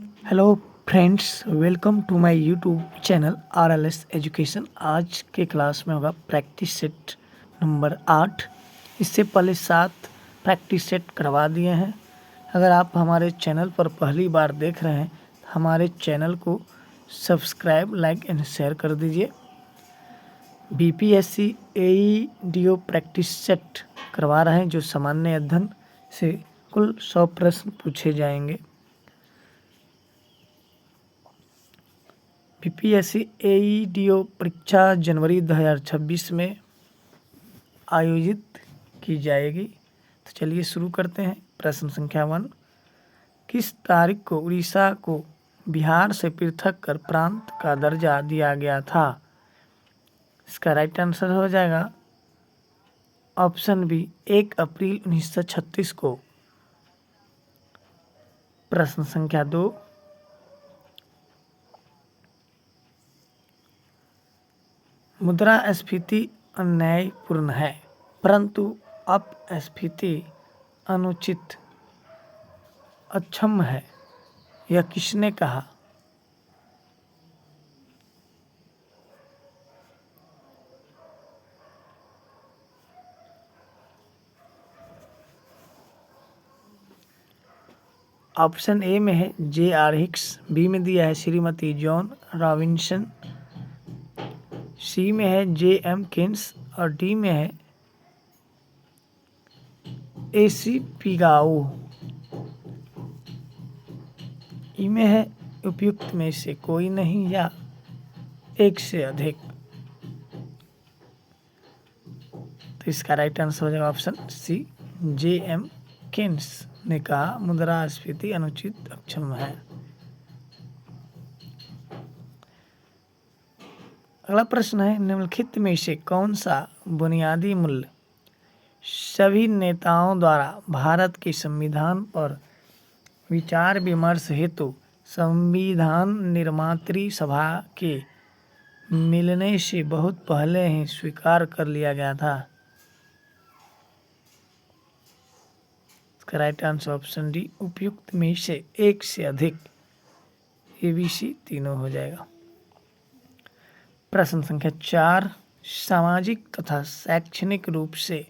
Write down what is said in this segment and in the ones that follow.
Hello friends, welcome to my YouTube channel RLS education. आज के class में होगा प्रैक्टिस सेट नंबर 8। इससे पहले 7 प्रैक्टिस सेट करवा दिए हैं। अगर आप हमारे चैनल पर पहली बार देख रहे हैं, हमारे चैनल को सब्सक्राइब, लाइक एंड शेयर कर दीजिए। बीपीएससी एईडीओ प्रैक्टिस सेट करवा रहे हैं, जो सामान्य अध्ययन से कुल 100 प्रश्न पूछे जाएंगे। बीपीएससी एईडीओ परीक्षा जनवरी 2026 में आयोजित की जाएगी। तो चलिए शुरू करते हैं। प्रश्न संख्या 1, किस तारीख को उड़ीसा को बिहार से पृथक कर प्रांत का दर्जा दिया गया था? इसका राइट आंसर हो जाएगा ऑप्शन बी, 1 अप्रैल 1936 को। प्रश्न संख्या 2, मुद्रास्फीति अन्यायपूर्ण है परंतु अपस्फीति अनुचित अक्षम है, यह किसने कहा? ऑप्शन ए में है जे.आर. हिक्स, बी में दिया है श्रीमती जॉन रॉबिन्सन, सी में है जे.एम. केन्स और डी में है ए.सी. पिगाओ। ई में है उपयुक्त में से कोई नहीं या एक से अधिक। तो इसका राइट आंसर हो जाएगा ऑप्शन सी, जे.एम. केन्स ने कहा मुद्रास्फीति अनुचित अक्षम है। अगला प्रश्न है, निम्नलिखित में से कौन सा बुनियादी मूल्य सभी नेताओं द्वारा भारत के संविधान पर विचार विमर्श हेतु संविधान निर्मात्री सभा के मिलने से बहुत पहले ही स्वीकार कर लिया गया था? इसका राइट आंसर ऑप्शन डी, उपयुक्त में से एक से अधिक। एबीसी तीनों हो जाएगा। प्रश्न संख्या 4, सामाजिक तथा शैक्षणिक रूप से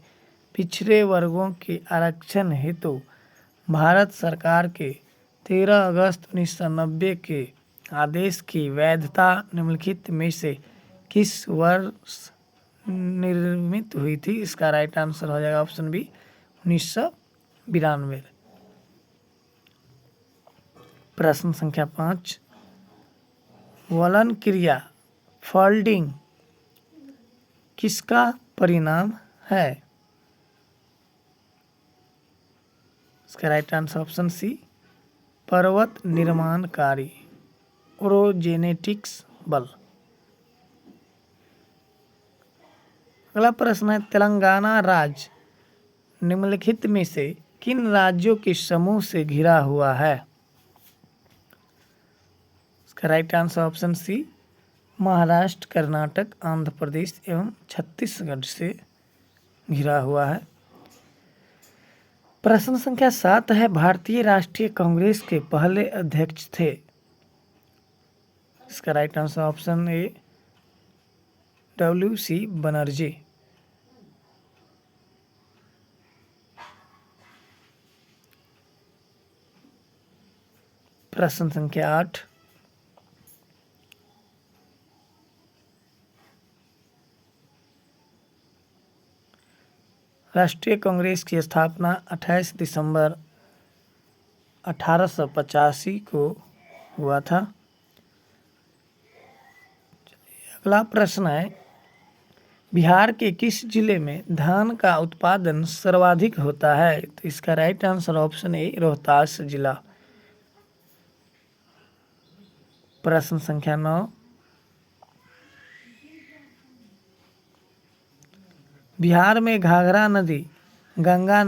पिछड़े वर्गों के आरक्षण हेतु भारत सरकार के 13 अगस्त 1990 के आदेश की वैधता निम्नलिखित में से किस वर्ष निर्मित हुई थी? इसका राइट आंसर हो जाएगा ऑप्शन बी, 1992। प्रश्न संख्या 5, वलन क्रिया फोल्डिंग किसका परिणाम है? इसका राइट आंसर ऑप्शन सी, पर्वत निर्माणकारी ओरोजेनेटिक्स बल। अगला प्रश्न है, तेलंगाना राज्य निम्नलिखित में से किन राज्यों के समूह से घिरा हुआ है? इसका right answer option C, Maharashtra, Karnataka, Andhra Pradesh एवं छत्तीसगढ़ से घिरा हुआ है। प्रश्न संख्या 7 है, भारतीय राष्ट्रीय कांग्रेस के पहले अध्यक्ष थे? इसका right answer option A, W C. Banerjee. प्रश्न संख्या 8, राष्ट्रीय कांग्रेस की स्थापना 28 दिसंबर 1885 को हुआ था। अगला प्रश्न है, बिहार के किस जिले में धान का उत्पादन सर्वाधिक होता है? तो इसका राइट आंसर ऑप्शन ए, रोहतास जिला। प्रश्न संख्या 9, बिहार में घाघरा नदी गंगा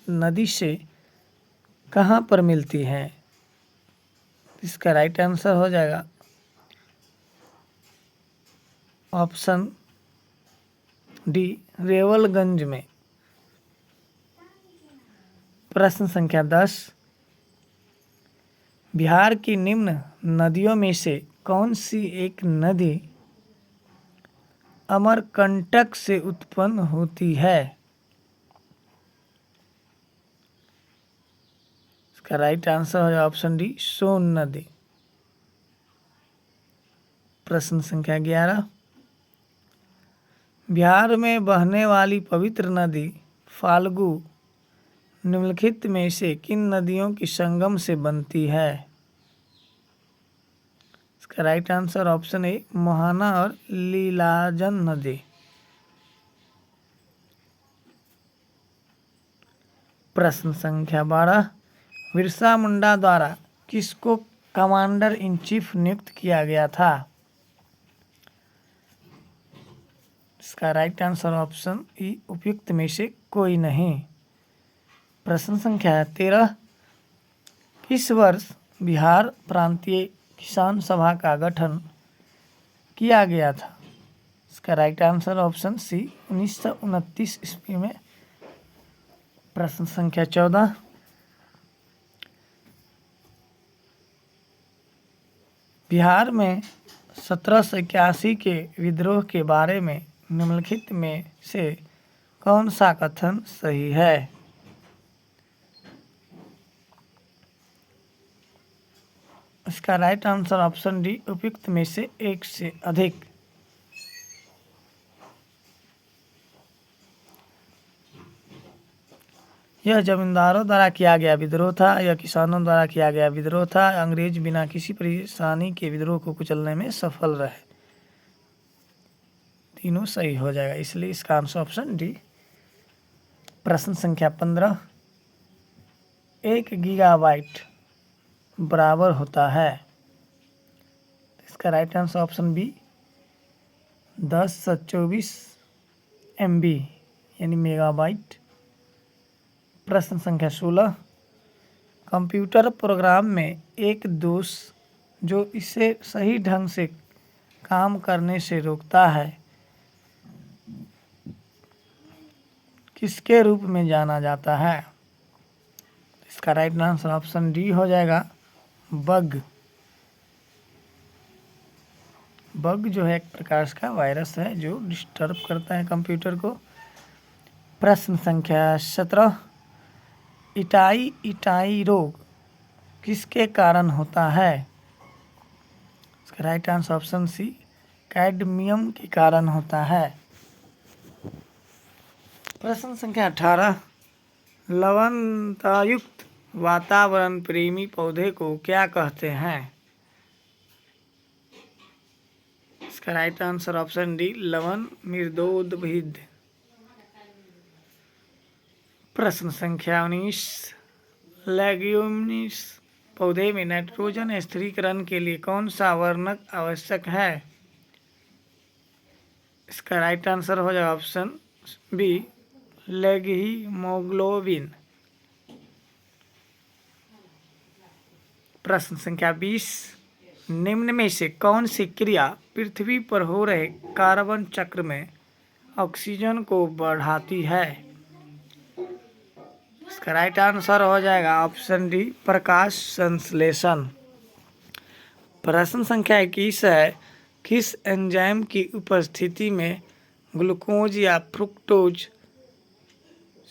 नदी से कहाँ पर मिलती है? इसका राइट आंसर हो जाएगा ऑप्शन डी, रेवलगंज में। प्रश्न संख्या 10, बिहार की निम्न नदियों में से कौन सी एक नदी अमरकंटक से उत्पन्न होती है? इसका राइट आंसर है ऑप्शन डी, सोन नदी। प्रश्न संख्या 11, बिहार में बहने वाली पवित्र नदी फाल्गु निम्नलिखित में से किन नदियों की संगम से बनती है? इसका राइट आंसर ऑप्शन ए, मोहाना और लीलाजन नदी। प्रश्न संख्या 12, बिरसा मुंडा द्वारा किसको कमांडर इन चीफ नियुक्त किया गया था? इसका राइट आंसर ऑप्शन ई, उपयुक्त में से कोई नहीं। प्रश्न संख्या 13, किस वर्ष बिहार प्रांतीय किसान सभा का गठन किया गया था? इसका राइट आंसर ऑप्शन सी, 1929 ईस्वी में। प्रश्न संख्या 14, बिहार में 1781 के विद्रोह के बारे में निम्नलिखित में से कौन सा कथन सही है? इसका राइट आंसर ऑप्शन डी, उपयुक्त में से एक से अधिक। यह जमींदारों द्वारा किया गया विद्रोह था, यह किसानों द्वारा किया गया विद्रोह था। अंग्रेज बिना किसी परेशानी के विद्रोह को कुचलने में सफल रहे। तीनों सही हो जाएगा, इसलिए इसका आंसर ऑप्शन डी। प्रश्न संख्या 15, 1 गीगाबाइट बराबर होता है? इसका right answer option B, 1024 MB यानी मेगाबाइट। प्रश्न संख्या 16, कंप्यूटर प्रोग्राम में एक दोष जो इसे सही ढंग से काम करने से रोकता है किसके रूप में जाना जाता है? इसका राइट आंसर ऑप्शन डी हो जाएगा, बग। बग जो है एक प्रकार का वायरस है जो डिस्टर्ब करता है कंप्यूटर को। प्रश्न संख्या 17, इटाई रोग किसके कारण होता है? इसका right answer option C, cadmium के कारण होता है। प्रश्न संख्या 18, लवणतायुक्त वातावरण प्रेमी पौधे को क्या कहते हैं? इसका राइट आंसर ऑप्शन डी, लवण मृदोद्भिद। प्रश्न संख्या 19, लेग्यूमिनस पौधे में नाइट्रोजन स्थिरीकरण के लिए कौन सा वर्णक आवश्यक है? इसका राइट आंसर हो जाएगा ऑप्शन बी, लेगहीमोग्लोबिन। प्रश्न संख्या 20, निम्न में से कौन सी क्रिया पृथ्वी पर हो रहे कार्बन चक्र में ऑक्सीजन को बढ़ाती है? इसका राइट आंसर हो जाएगा ऑप्शन डी, प्रकाश संश्लेषण। प्रश्न संख्या 21 है, किस एंजाइम की उपस्थिति में ग्लूकोज या फ्रुक्टोज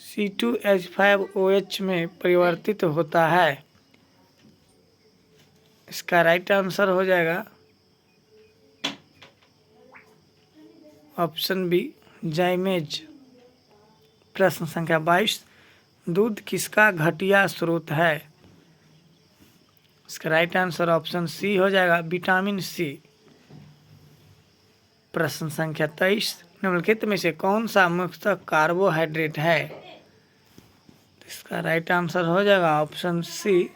C2H5OH में परिवर्तित होता है? इसका राइट आंसर हो जाएगा ऑप्शन बी, जाइमेज। प्रश्न संख्या 22, दूध किसका घटिया स्रोत है? इसका राइट आंसर ऑप्शन सी हो जाएगा, विटामिन सी। प्रश्न संख्या 23, निम्नलिखित में से कौन सा मुख्यतः कार्बोहाइड्रेट है? इसका राइट आंसर हो जाएगा ऑप्शन सी,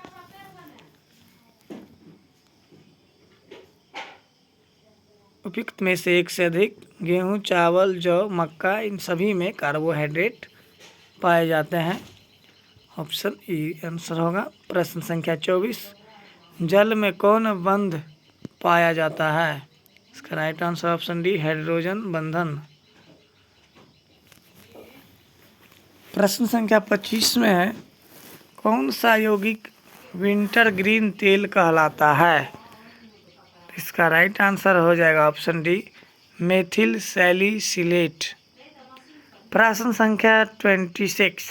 उपयुक्त में से एक से अधिक। गेहूं, चावल, जौ, मक्का, इन सभी में कार्बोहाइड्रेट पाए जाते हैं। ऑप्शन ई आंसर होगा। प्रश्न संख्या 24, जल में कौन बंध पाया जाता है? इसका right answer option D, hydrogen बंधन। प्रश्न संख्या 25 में है, कौन सा यौगिक विंटर ग्रीन तेल कहलाता है। इसका राइट आंसर हो जाएगा ऑप्शन डी, मेथिल सैलिसिलेट। प्रश्न संख्या 26,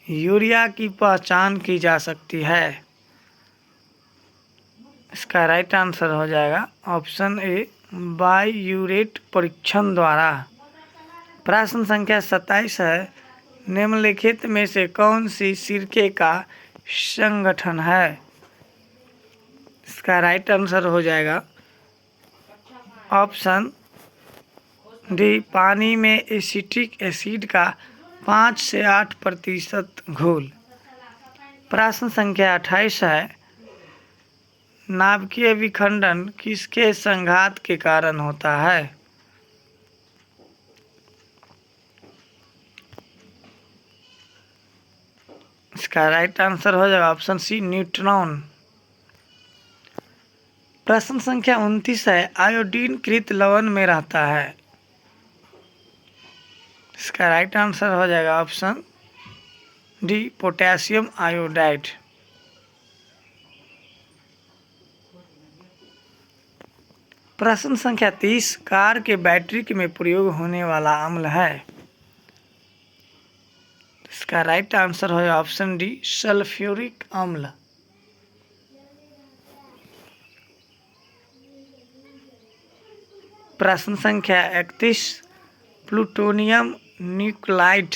यूरिया की पहचान की जा सकती है। इसका राइट आंसर हो जाएगा ऑप्शन ए, बाईयूरेट परीक्षण द्वारा। प्रश्न संख्या 27 है, निम्नलिखित में से कौन सी सिरके का संगठन है। इसका राइट आंसर हो जाएगा ऑप्शन डी, पानी में एसिटिक एसिड का 5 से 8% घोल। प्रश्न संख्या 28 है, नाभिकीय विखंडन किसके संघात के कारण होता है। इसका राइट आंसर हो जाएगा ऑप्शन सी, न्यूट्रॉन। प्रश्न संख्या 29 है, आयोडीन कृत लवण में रहता है। इसका राइट आंसर हो जाएगा ऑप्शन डी, पोटेशियम आयोडाइड। प्रश्न संख्या 30, कार के बैटरी में प्रयोग होने वाला अम्ल है। इसका राइट आंसर हो जाएगा ऑप्शन डी, सल्फ्यूरिक अम्ल। प्रश्न संख्या 31, प्लूटोनियम न्यूक्लाइड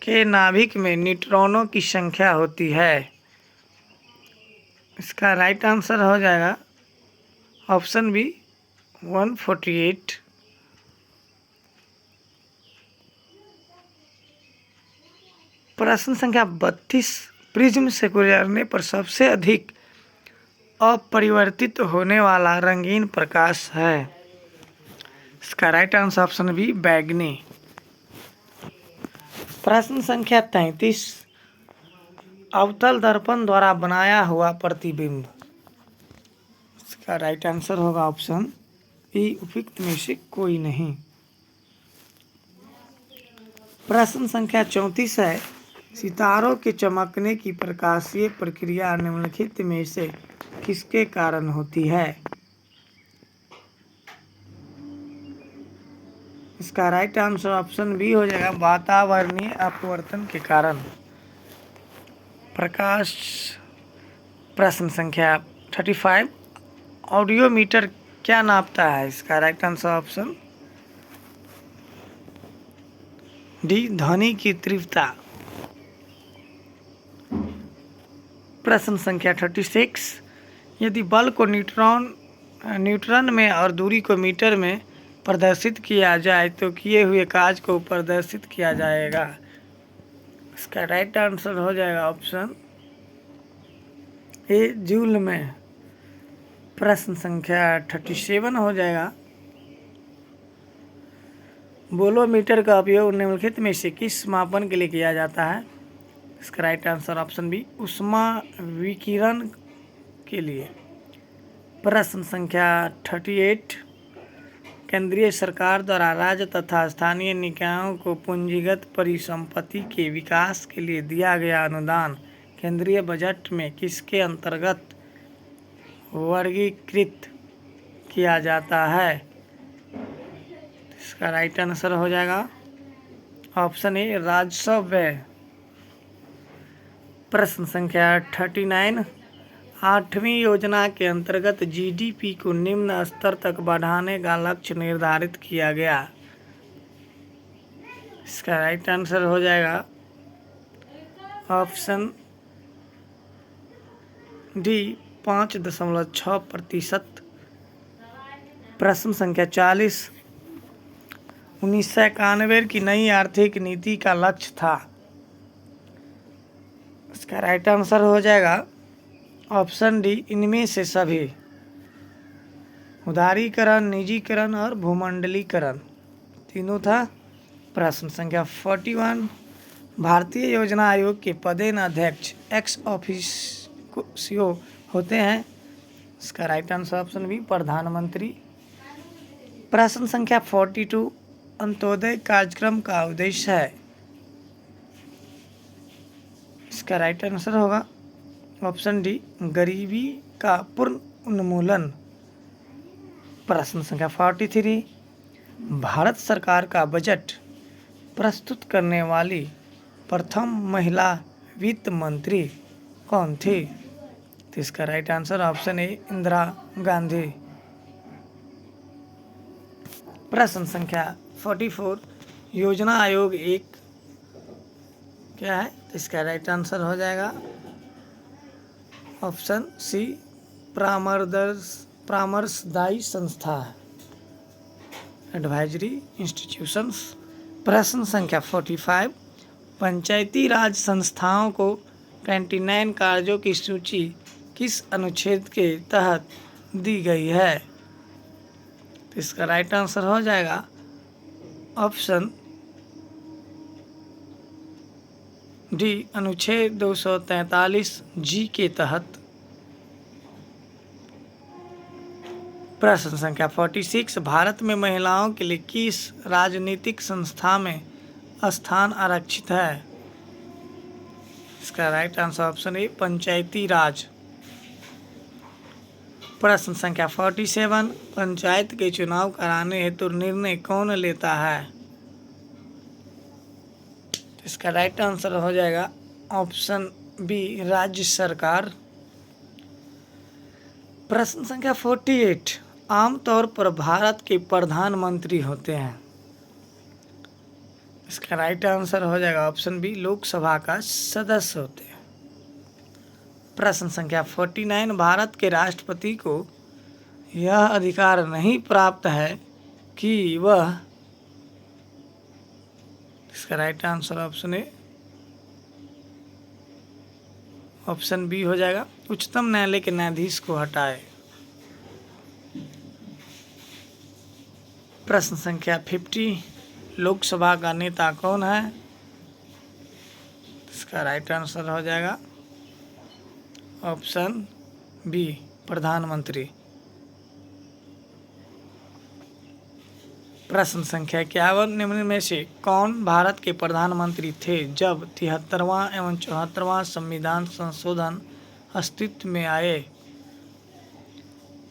के नाभिक में न्यूट्रॉनों की संख्या होती है। इसका राइट आंसर हो जाएगा ऑप्शन बी, 148। प्रश्न संख्या 32, प्रिज्म से गुजरने पर सबसे अधिक अपरिवर्तित होने वाला रंगीन प्रकाश है। इसका राइट आंसर ऑप्शन बी, बैगनी। प्रश्न संख्या 33, अवतल दर्पण द्वारा बनाया हुआ प्रतिबिंब। इसका राइट आंसर होगा ऑप्शन ई, उपयुक्त में से कोई नहीं। प्रश्न संख्या 34 है, सितारों के चमकने की प्रकाशीय प्रक्रिया निम्नलिखित में से किसके कारण होती है। इसका राइट आंसर ऑप्शन बी हो जाएगा, वातावरणीय अपवर्तन के कारण प्रकाश। प्रश्न संख्या 35, ऑडियोमीटर क्या नापता है। इसका राइट आंसर ऑप्शन डी, ध्वनि की तीव्रता। प्रश्न संख्या 36, यदि बल को न्यूटन में और दूरी को मीटर में प्रदर्शित किया जाए तो किए हुए कार्य को प्रदर्शित किया जाएगा। इसका राइट आंसर हो जाएगा ऑप्शन ए, जूल में। प्रश्न संख्या 37 हो जाएगा, बोलोमीटर का उपयोग निम्नलिखित में से किस मापन के लिए किया जाता है। इसका राइट आंसर ऑप्शन बी, ऊष्मा विकिरण के लिए। प्रश्न संख्या 38, केंद्रीय सरकार द्वारा राज्य तथा स्थानीय निकायों को पूंजीगत परिसंपत्ति के विकास के लिए दिया गया अनुदान केंद्रीय बजट में किसके अंतर्गत वर्गीकृत किया जाता है। इसका राइट आंसर हो जाएगा ऑप्शन ए, राजस्व व्यय। प्रश्न संख्या 39, 8वीं योजना के अंतर्गत जीडीपी को निम्न स्तर तक बढ़ाने का लक्ष्य निर्धारित किया गया। इसका राइट आंसर हो जाएगा ऑप्शन डी, 5.6%। प्रश्न संख्या 40, 1991 की नई आर्थिक नीति का लक्ष्य था। इसका राइट आंसर हो जाएगा ऑप्शन डी, इनमें से सभी। उदारीकरण, निजीकरण और भूमंडलीकरण तीनों था। प्रश्न संख्या 41, भारतीय योजना आयोग के पदेन अध्यक्ष एक्स ऑफिशियो होते हैं। इसका राइट आंसर ऑप्शन बी, प्रधानमंत्री। प्रश्न संख्या 42, अंत्योदय कार्यक्रम का उद्देश्य है। इसका राइट आंसर होगा ऑप्शन डी, गरीबी का पूर्ण उन्मूलन। प्रश्न संख्या 43, भारत सरकार का बजट प्रस्तुत करने वाली प्रथम महिला वित्त मंत्री कौन थी? तो इसका राइट आंसर ऑप्शन ए, इंदिरा गांधी। प्रश्न संख्या 44, योजना आयोग एक क्या है? तो इसका राइट आंसर हो जाएगा ऑप्शन सी, परामर्शदायी संस्था, एडवाइजरी इंस्टीट्यूशंस। प्रश्न संख्या 45, पंचायती राज संस्थाओं को 29 कार्यों की सूची किस अनुच्छेद के तहत दी गई है? तो इसका राइट आंसर हो जाएगा ऑप्शन डी, अनुच्छेद 243 जी के तहत। प्रश्न संख्या 46, भारत में महिलाओं के लिए किस राजनीतिक संस्था में स्थान आरक्षित है? इसका राइट आंसर ऑप्शन ए, पंचायती राज। प्रश्न संख्या 47, पंचायत के चुनाव कराने हेतु निर्णय कौन लेता है? इसका राइट आंसर हो जाएगा ऑप्शन बी, राज्य सरकार। प्रश्न संख्या 48, आमतौर पर भारत के प्रधानमंत्री होते हैं। इसका राइट आंसर हो जाएगा ऑप्शन बी, लोकसभा का सदस्य होते हैं। प्रश्न संख्या 49, भारत के राष्ट्रपति को यह अधिकार नहीं प्राप्त है कि वह, इसका right answer option A, option B हो जाएगा, उच्चतम न्यायालय के न्यायाधीश को हटाए। प्रश्न संख्या 50, लोकसभा का नेता कौन है? इसका राइट आंसर हो जाएगा ऑप्शन बी, प्रधानमंत्री। प्रश्न संख्या 51, निम्न में से कौन भारत के प्रधानमंत्री थे जब 73वां एवं 74वां संविधान संशोधन अस्तित्व में आए?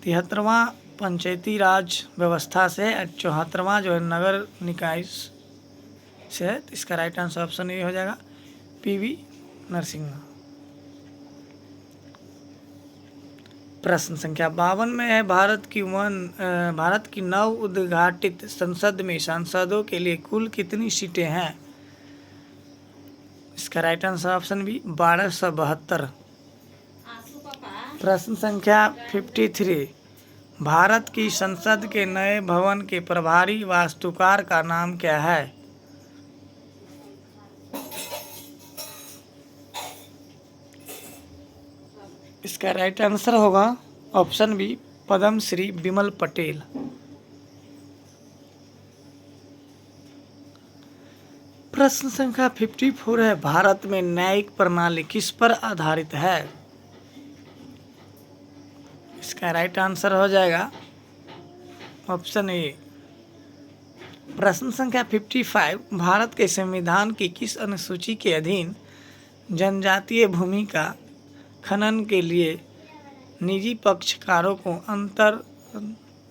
73वां पंचायती राज व्यवस्था से, 74वां जो है नगर निकाय से है। तो इसका राइट आंसर ऑप्शन ए हो जाएगा, पीवी नरसिम्हा। प्रश्न संख्या 52 में है, भारत की नव उद्घाटित संसद में सांसदों के लिए कुल कितनी सीटें हैं? इसका राइट आंसर ऑप्शन बी, 1272। प्रश्न संख्या 53, भारत की संसद के नए भवन के प्रभारी वास्तुकार का नाम क्या है? इसका राइट आंसर होगा ऑप्शन बी, पद्म श्री विमल पटेल। प्रश्न संख्या 54 है, भारत में न्यायिक प्रणाली किस पर आधारित है? इसका राइट आंसर हो जाएगा ऑप्शन ए। प्रश्न संख्या 55, भारत के संविधान की किस अनुसूची के अधीन जनजातीय भूमि का खनन के लिए निजी पक्षकारों को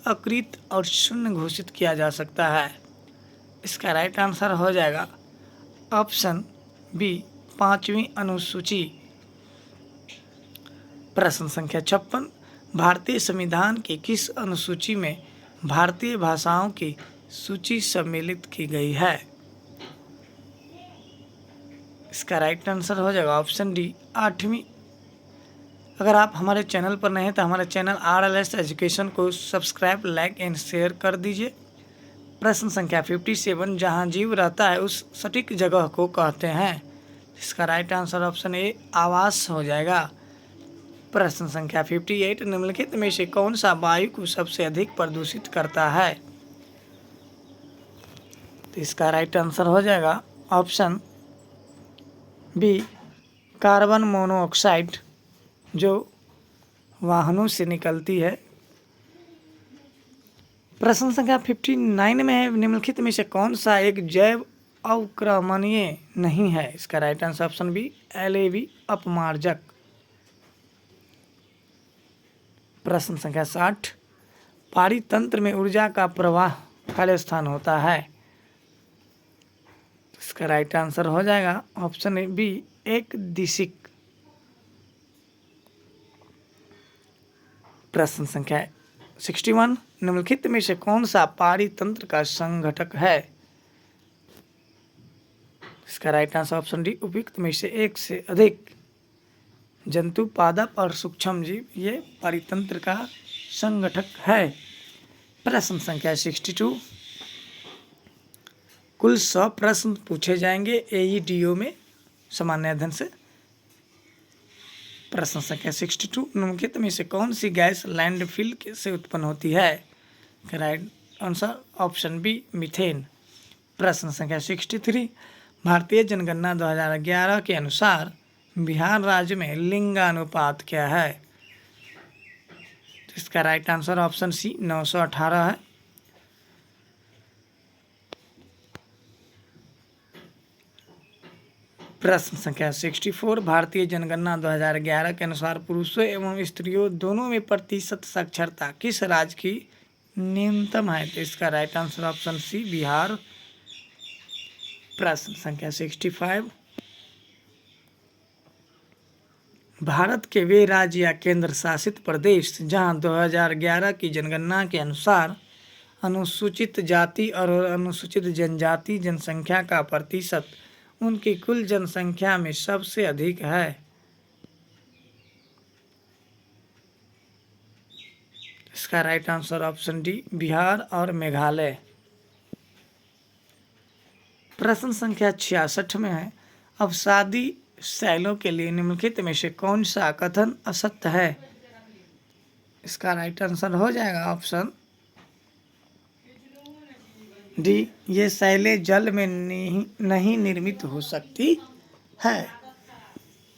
अकृत और शून्य घोषित किया जा सकता है? इसका राइट आंसर हो जाएगा ऑप्शन बी, 5वीं अनुसूची। प्रश्न संख्या 56, भारतीय संविधान की किस अनुसूची में भारतीय भाषाओं की सूची सम्मिलित की गई है? इसका राइट आंसर हो जाएगा ऑप्शन डी, 8वीं। अगर आप हमारे चैनल पर नए हैं तो हमारे चैनल RLS एजुकेशन को सब्सक्राइब, लाइक एंड शेयर कर दीजिए। प्रश्न संख्या 57, जहां जीव रहता है उस सटीक जगह को कहते हैं? इसका राइट आंसर ऑप्शन ए, आवास हो जाएगा। प्रश्न संख्या 58, निम्नलिखित में से कौन सा वायु को सबसे अधिक प्रदूषित करता है? तो इसका राइट आंसर हो जाएगा ऑप्शन बी, कार्बन मोनोऑक्साइड, जो वाहनों से निकलती है। प्रश्न संख्या 59 में है, निम्नलिखित में से कौन सा एक जैव अवक्रमणीय नहीं है। इसका right answer option B LAB अपमार्जक। प्रश्न संख्या 60, पारितंत्र में ऊर्जा का प्रवाह खाली स्थान होता है। इसका राइट आंसर हो जाएगा ऑप्शन बी एक दिशिक। प्रश्न संख्या 61, निम्नलिखित में से कौन सा पारितंत्र का संघटक है। इसका राइट आंसर ऑप्शन डी उपयुक्त में से एक से अधिक जंतु, पादप और सूक्ष्म जीव ये पारितंत्र का संगठक है। प्रश्न संख्या 62, कुल 100 प्रश्न पूछे जाएंगे AEDO में सामान्य अध्ययन से। प्रश्न संख्या 62, निम्नलिखित में से कौन सी गैस लैंडफिल से उत्पन्न होती है। Right answer option B methane. प्रश्न संख्या 63, भारतीय जनगणना 2011 के अनुसार बिहार राज्य में लिंगानुपात क्या है। इसका राइट आंसर ऑप्शन सी 918 है। प्रश्न संख्या 64, भारतीय जनगणना 2011 के अनुसार पुरुषों एवं स्त्रियों दोनों में प्रतिशत साक्षरता किस राज्य की न्यूनतम है। तो इसका right answer option C Bihar. प्रश्न संख्या 65, भारत के वे राज्य या केंद्र शासित प्रदेश जहां 2011 की जनगणना के अनुसार अनुसूचित जाति और अनुसूचित जनजाति जनसंख्या का प्रतिशत उनकी कुल जनसंख्या में सबसे अधिक है। इसका right answer option D Bihar और मेघालय। प्रश्न संख्या 66 में है, अवसादी शैलों के लिए निम्नलिखित में से कौन सा कथन असत्य है। इसका राइट आंसर हो जाएगा ऑप्शन डी, ये शैलें जल में नहीं निर्मित हो सकती है।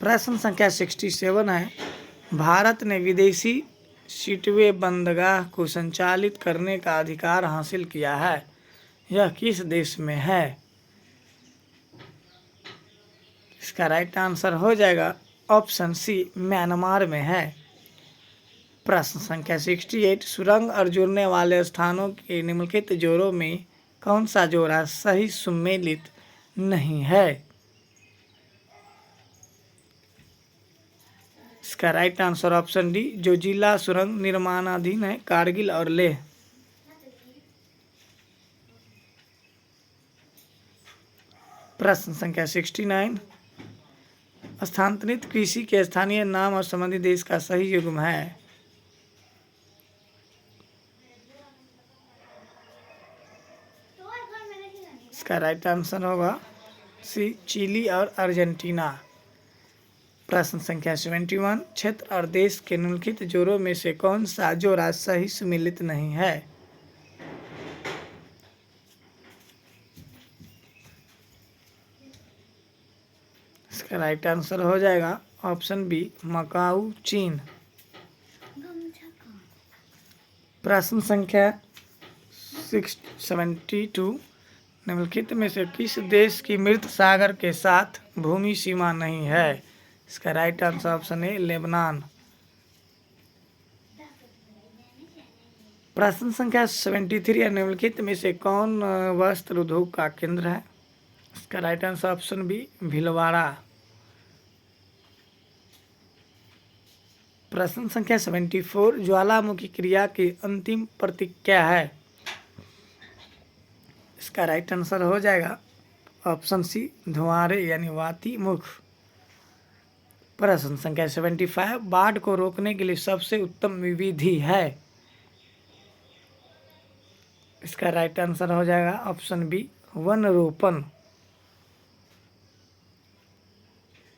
प्रश्न संख्या 67 है, भारत ने विदेशी सीटवे बंदरगाह को संचालित करने का अधिकार हासिल किया है, यह किस देश में है। इसका राइट आंसर हो जाएगा ऑप्शन सी म्यांमार में है। प्रश्न संख्या 68, सुरंग और जुड़ने वाले स्थानों के निम्नलिखित जोड़ों में कौन सा जोड़ा सही सुमेलित नहीं है। इसका राइट आंसर ऑप्शन डी, जो जिला सुरंग निर्माणाधीन है कारगिल और लेह। प्रश्न संख्या 69, स्थानांतरित कृषि के स्थानीय नाम और संबंधित देश का सही युग्म है। इसका राइट आंसर होगा सी चिली और अर्जेंटीना। प्रश्न संख्या 71, क्षेत्र और देश के निम्नलिखित जोड़ों में से कौन सा जोड़ा सही सुमेलित नहीं है। इसका राइट आंसर हो जाएगा ऑप्शन बी मकाऊ चीन। प्रश्न संख्या 72, निम्नलिखित में से किस देश की मृत सागर के साथ भूमि सीमा नहीं है। इसका राइट आंसर ऑप्शन है लेबनान। प्रश्न संख्या 73, निम्नलिखित में से कौन वस्त्र उद्योग का केंद्र है। इसका right answer option B Bhilwara. प्रश्न संख्या 74, ज्वालामुखी क्रिया की अंतिम प्रतीक क्या है। इसका राइट आंसर हो जाएगा ऑप्शन सी धुआंरे यानी वाती मुख। प्रश्न संख्या 75, बाढ़ को रोकने के लिए सबसे उत्तम विधि है। इसका राइट आंसर हो जाएगा ऑप्शन बी वन रोपण।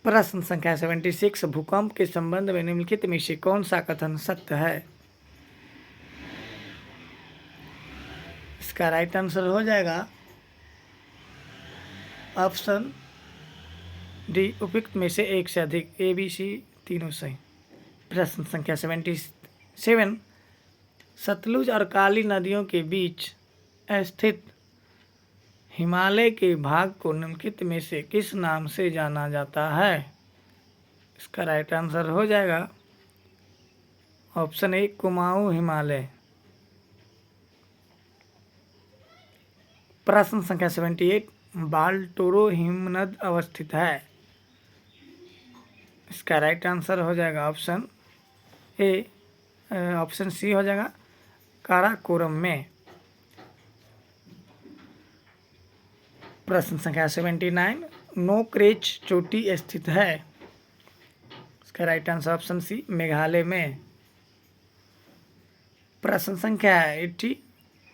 प्रश्न संख्या 76, भूकंप के संबंध में निम्नलिखित में से कौन सा कथन सत्य है। इसका राइट आंसर हो जाएगा ऑप्शन डी उपयुक्त में से एक से अधिक, ABC तीनों सही। प्रश्न संख्या 77, सतलुज और काली नदियों के बीच स्थित हिमालय के भाग को निम्नलिखित में से किस नाम से जाना जाता है? इसका राइट आंसर हो जाएगा ऑप्शन ए कुमाऊं हिमालय। प्रश्न संख्या 78, बाल्टोरो हिमनद अवस्थित है। इसका राइट आंसर हो जाएगा ऑप्शन सी हो जाएगा काराकोरम में। प्रश्न संख्या 79, नोक्रेच चोटी स्थित है। इसका right answer option C Meghalaya में। प्रश्न संख्या 80,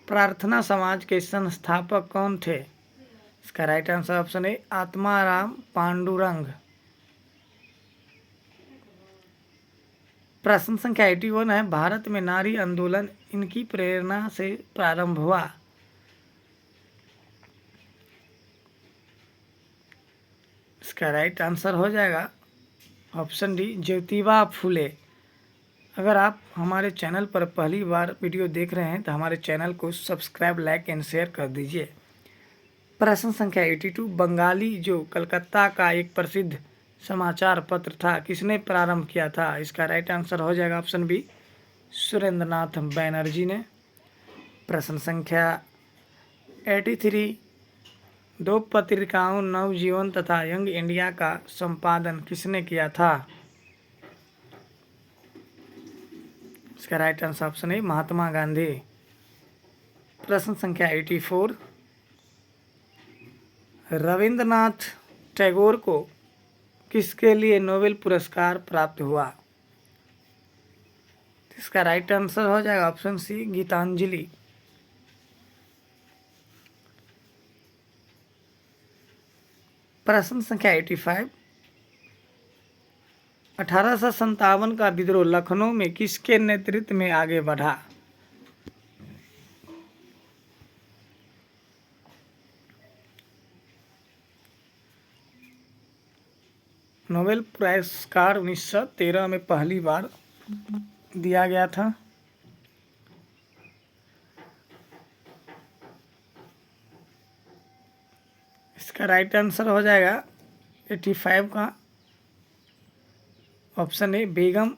प्रार्थना समाज के संस्थापक कौन थे? इसका राइट आंसर ऑप्शन ए आत्माराम पांडुरंग। प्रश्न संख्या 81 है, भारत में नारी आंदोलन इनकी प्रेरणा से प्रारंभ हुआ। इसका राइट आंसर हो जाएगा ऑप्शन डी ज्योतिबा फूले। अगर आप हमारे चैनल पर पहली बार वीडियो देख रहे हैं तो हमारे चैनल को सब्सक्राइब, लाइक एंड शेयर कर दीजिए। प्रश्न संख्या 82, बंगाली जो कलकत्ता का एक प्रसिद्ध समाचार पत्र था, किसने प्रारंभ किया था? इसका राइट आंसर हो जाएगा ऑप्शन बी सुरेंद्रनाथ बैनर्जी ने। प्रश्न संख्या 83, दो पत्रिकाओं नवजीवन तथा यंग इंडिया का संपादन किसने किया था? इसका राइट आंसर ऑप्शन है महात्मा गांधी। प्रश्न संख्या 84, रविंद्रनाथ टैगोर को किसके लिए नोबेल पुरस्कार प्राप्त हुआ? इसका राइट आंसर हो जाएगा ऑप्शन सी गीतांजलि। प्रश्न संख्या 85, 1857 का विद्रोह लखनऊ में किसके नेतृत्व में आगे बढ़ा? नोबेल पुरस्कार 1913 में पहली बार दिया गया था। इसका राइट आंसर हो जाएगा 85 का ऑप्शन ए बेगम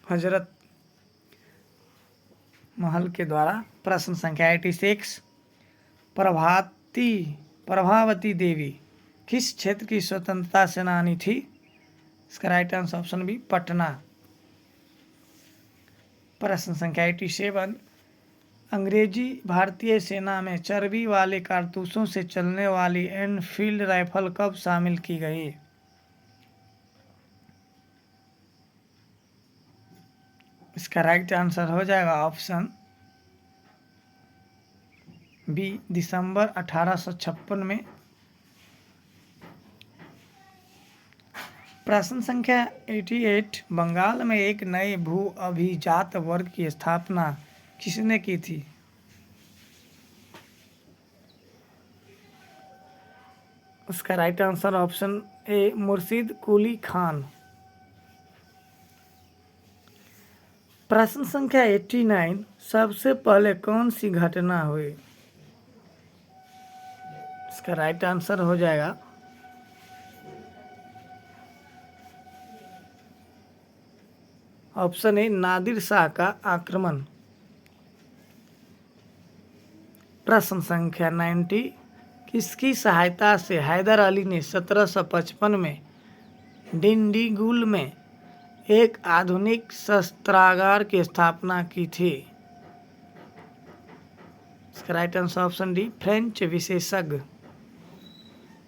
हजरत महल के द्वारा। प्रश्न संख्या 86, प्रभावती देवी किस क्षेत्र की स्वतंत्रता सेनानी थी? इसका right answer option B Patna. प्रश्न संख्या 87, अंग्रेजी भारतीय सेना में चर्बी वाले कारतूसों से चलने वाली एनफील्ड राइफल कब शामिल की गई? इसका राइट आंसर हो जाएगा ऑप्शन बी दिसंबर 1856 में। प्रश्न संख्या 88, बंगाल में एक नए भू अभिजात वर्ग की स्थापना किसने की थी? उसका राइट आंसर ऑप्शन ए मुर्शिद कुली खान। प्रश्न संख्या 89, सबसे पहले कौन सी घटना हुई? इसका राइट आंसर हो जाएगा ऑप्शन ए नादिर शाह का आक्रमण। प्रश्न संख्या 90, किसकी सहायता से हैदर अली ने 1755 में डिंडीगुल में एक आधुनिक शस्त्रागार की स्थापना की थी? इसका right answer option D French विशेषज्ञ।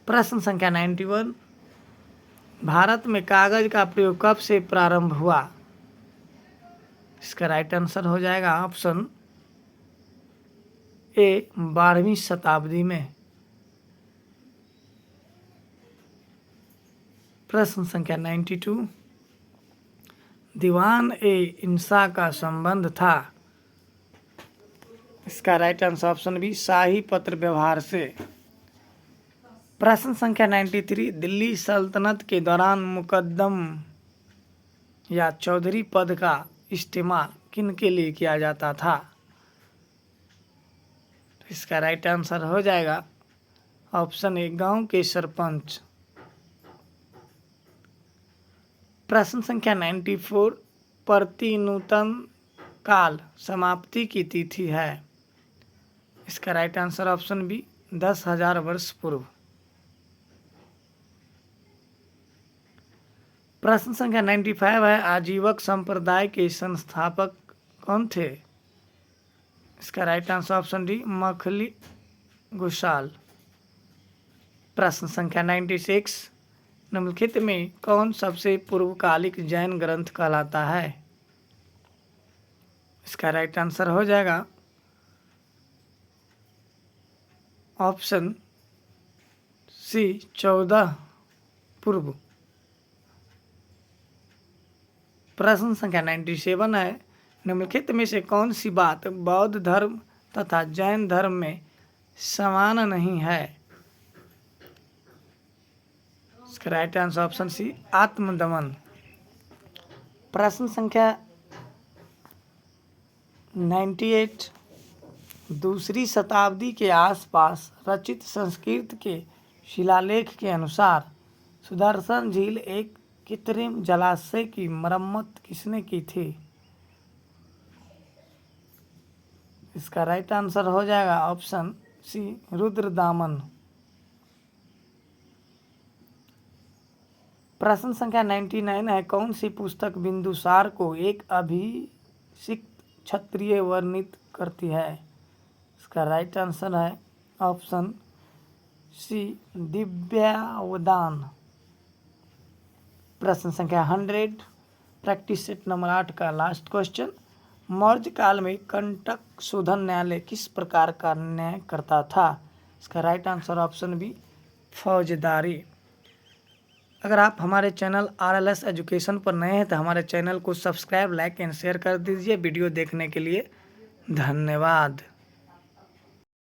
प्रश्न संख्या 91, भारत में कागज का प्रयोग कब से प्रारंभ हुआ? इसका राइट आंसर हो जाएगा ऑप्शन ए 12वीं शताब्दी में। प्रश्न संख्या 92, दीवान ए इंसा का संबंध था? इसका राइट आंसर ऑप्शन बी शाही पत्र व्यवहार से। प्रश्न संख्या 93, दिल्ली सल्तनत के दौरान मुकद्दम या चौधरी पद का इस्तेमाल किन के लिए किया जाता था? तो इसका राइट आंसर हो जाएगा ऑप्शन ए, गांव के सरपंच। प्रश्न संख्या 94, प्रति नूतन काल समाप्ति की तिथि है। इसका राइट आंसर ऑप्शन बी, 10,000 वर्ष पूर्व। प्रश्न संख्या 95 है, आजीवक संप्रदाय के संस्थापक कौन थे? इसका right answer option D, Makkhali Ghoshal. प्रश्न संख्या 96, निम्नलिखित में कौन सबसे पूर्वकालिक जैन ग्रंथ कहलाता है? इसका राइट आंसर हो जाएगा ऑप्शन सी, 14 पूर्व। प्रश्न संख्या 97 है, निम्नलिखित में से कौन सी बात बौद्ध धर्म तथा जैन धर्म में समान नहीं है? इसका राइट आंसर ऑप्शन सी, आत्मदमन। प्रश्न संख्या 98, दूसरी शताब्दी के आसपास रचित संस्कृत के शिलालेख के अनुसार सुदर्शन झील एक कृत्रिम जलाशय की मरम्मत किसने की थी? इसका राइट आंसर हो जाएगा ऑप्शन सी, रुद्रदामन। प्रश्न संख्या 99 है, कौन सी पुस्तक बिंदुसार को एक अभिषिक्त क्षत्रिय वर्णित करती है? इसका राइट आंसर है ऑप्शन सी, दिव्यावदान। प्रश्न संख्या 100, प्रैक्टिस सेट नंबर 8 का लास्ट क्वेश्चन, मौर्य काल में कंटक शोधन न्यायालय किस प्रकार का न्याय करता था? इसका राइट आंसर ऑप्शन बी, फौजदारी। अगर आप हमारे चैनल RLS एजुकेशन पर नए हैं तो हमारे चैनल को सब्सक्राइब, लाइक एंड शेयर कर दीजिए। वीडियो देखने के लिए धन्यवाद।